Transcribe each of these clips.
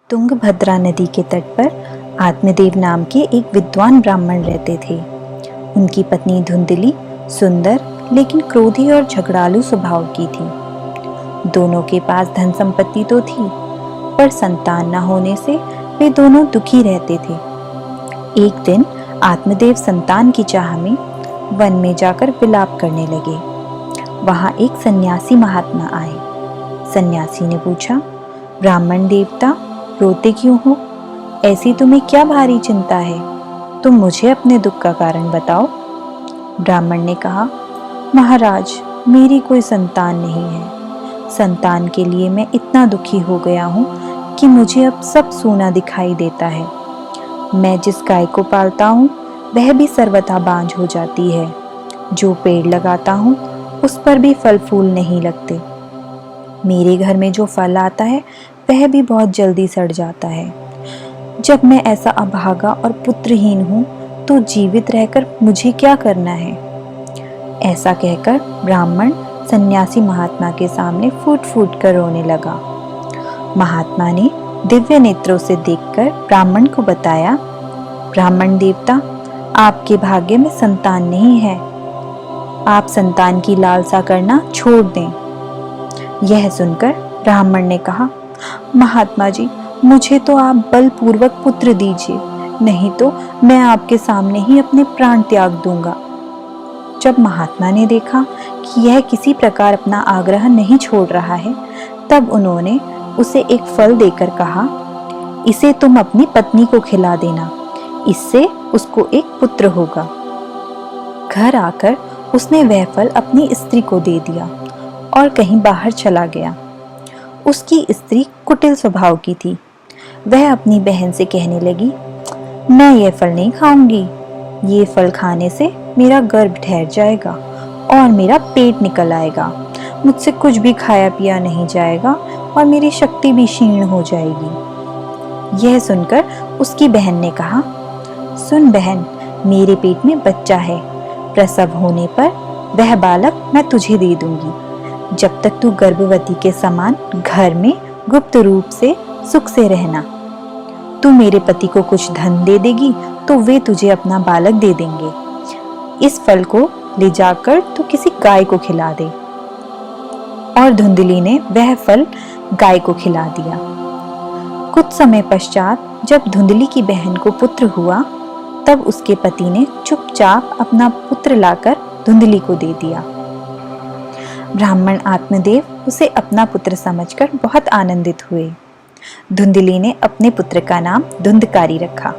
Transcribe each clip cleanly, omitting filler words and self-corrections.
तुंगभद्रा नदी के तट पर आत्मदेव नाम के एक विद्वान ब्राह्मण रहते थे। उनकी पत्नी धुंधली सुंदर लेकिन क्रोधी और झगड़ालू स्वभाव की थी। दोनों के पास धन संपत्ति तो थी, पर संतान न होने से वे दोनों दुखी रहते थे। एक दिन आत्मदेव संतान की चाह में वन में जाकर विलाप करने लगे। वहां एक सन्यासी महात्मा आए। सन्यासी ने पूछा, ब्राह्मण देवता, रोते क्यों हो? ऐसी तुम्हें क्या भारी चिंता है? तुम मुझे अपने दुख का कारण बताओ। ब्राह्मण ने कहा, महाराज, मेरी कोई संतान नहीं है। संतान के लिए मैं इतना दुखी हो गया हूँ कि मुझे अब सब सूना दिखाई देता है। मैं जिस गाय को पालता हूँ वह भी सर्वथा बांझ हो जाती है। जो पेड़ लगाता हूँ उस पर भी फल फूल नहीं लगते। मेरे घर में जो फल आता है वह भी बहुत जल्दी सड़ जाता है। जब मैं ऐसा अभागा और पुत्रहीन हूँ तो जीवित रहकर मुझे क्या करना है? ऐसा कहकर ब्राह्मण सन्यासी महात्मा के सामने फूट फूट कर रोने लगा। महात्मा ने दिव्य नेत्रों से देखकर ब्राह्मण को बताया, ब्राह्मण देवता, आपके भाग्य में संतान नहीं है। आप संतान की लालसा करना छोड़ दें। यह सुनकर ब्राह्मण ने कहा, महात्मा जी, मुझे तो आप बलपूर्वक पुत्र दीजिए, नहीं तो मैं आपके सामने ही अपने प्राण त्याग दूंगा। जब महात्मा ने देखा कि यह किसी प्रकार अपना आग्रह नहीं छोड़ रहा है, तब उन्होंने उसे एक फल देकर कहा, इसे तुम अपनी पत्नी को खिला देना, इससे उसको एक पुत्र होगा। घर आकर उसने वह फल अपनी स्त्री को दे दिया और कहीं बाहर चला गया। उसकी स्त्री कुटिल स्वभाव की थी। वह अपनी बहन से कहने लगी, मैं यह फल नहीं खाऊंगी। ये फल खाने से मेरा गर्भ ठहर जाएगा और मेरा पेट निकल आएगा। मुझसे कुछ भी खाया पिया नहीं जाएगा और मेरी शक्ति भी क्षीण हो जाएगी। यह सुनकर उसकी बहन ने कहा, सुन बहन, मेरे पेट में बच्चा है। प्रसव होने पर वह बालक मैं तुझे दे दूंगी। जब तक तू गर्भवती के समान घर में गुप्त रूप से सुख से रहना। तू मेरे पति को कुछ धन दे देगी तो वे तुझे अपना बालक दे देंगे। इस फल को ले जाकर तू किसी गाय को खिला दे। और धुंधली ने वह फल गाय को खिला दिया। कुछ समय पश्चात जब धुंधली की बहन को पुत्र हुआ, तब उसके पति ने चुपचाप अपना पुत्र लाकर धुंधली को दे दिया। ब्राह्मण आत्मदेव उसे अपना पुत्र समझकर बहुत आनंदित हुए। धुंधली ने अपने पुत्र का नाम धुंधकारी रखा।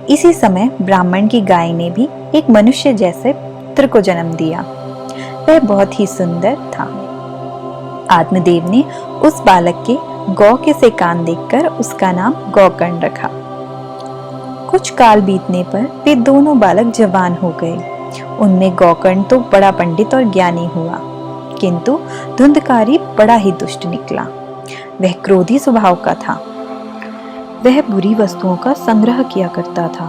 इसी समय ब्राह्मण की गाय ने भी एक मनुष्य जैसे पुत्र को जन्म दिया। वह बहुत ही सुंदर था। आत्मदेव ने उस बालक के गौ के से कान देखकर उसका नाम गौकर्ण रखा। कुछ काल बीतने पर वे दोनों बालक जवान हो गए। उनमें गौकर्ण तो बड़ा पंडित और ज्ञानी हुआ, किंतु धुंधकारी बड़ा ही दुष्ट निकला। वह क्रोधी स्वभाव का था। वह बुरी वस्तुओं का संग्रह किया करता था।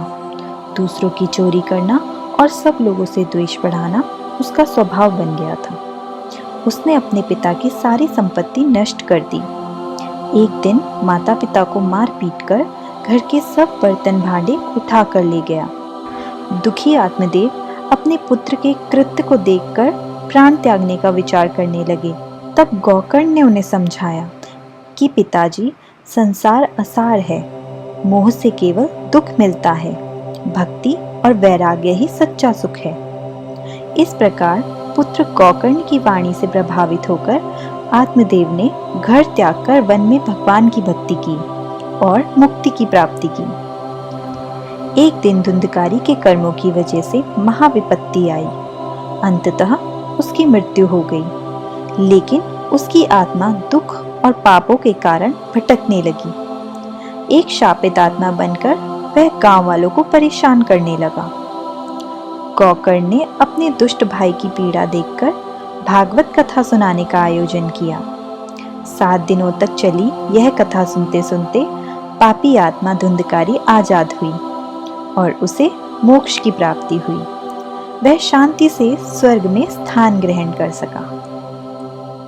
दूसरों की चोरी करना और सब लोगों से द्वेष बढ़ाना उसका स्वभाव बन गया था। उसने अपने पिता की सारी संपत्ति नष्ट कर दी। एक दिन माता पिता को मार पीट कर घर के सब बर्तन भांडे उठा कर ले गया। दुखी आत्मदेव अपने पुत्र के कृत्य को देखकर प्राण त्यागने का विचार करने लगे। तब गौकर्ण ने उन्हें समझाया कि पिताजी, संसार असार है। मोह से केवल दुख मिलता है। भक्ति और वैराग्य ही सच्चा सुख है। इस प्रकार पुत्र गौकर्ण की वाणी से प्रभावित होकर आत्मदेव ने घर त्याग कर वन में भगवान की भक्ति की और मुक्ति की प्राप्ति की। एक दिन धुंधकारी के कर्मों की वजह से महाविपत्ति आई। अंततः उसकी मृत्यु हो गई, लेकिन उसकी आत्मा दुख और पापों के कारण भटकने लगी। एक शापित आत्मा बनकर वह गांव वालों को परेशान करने लगा। गौकर्ण ने अपने दुष्ट भाई की पीड़ा देखकर भागवत कथा सुनाने का आयोजन किया। 7 दिनों तक चली यह कथा सुनते सुनते पापी आत्मा धुंधकारी आजाद हुई और उसे मोक्ष की प्राप्ति हुई। वह शांति से स्वर्ग में स्थान ग्रहण कर सका।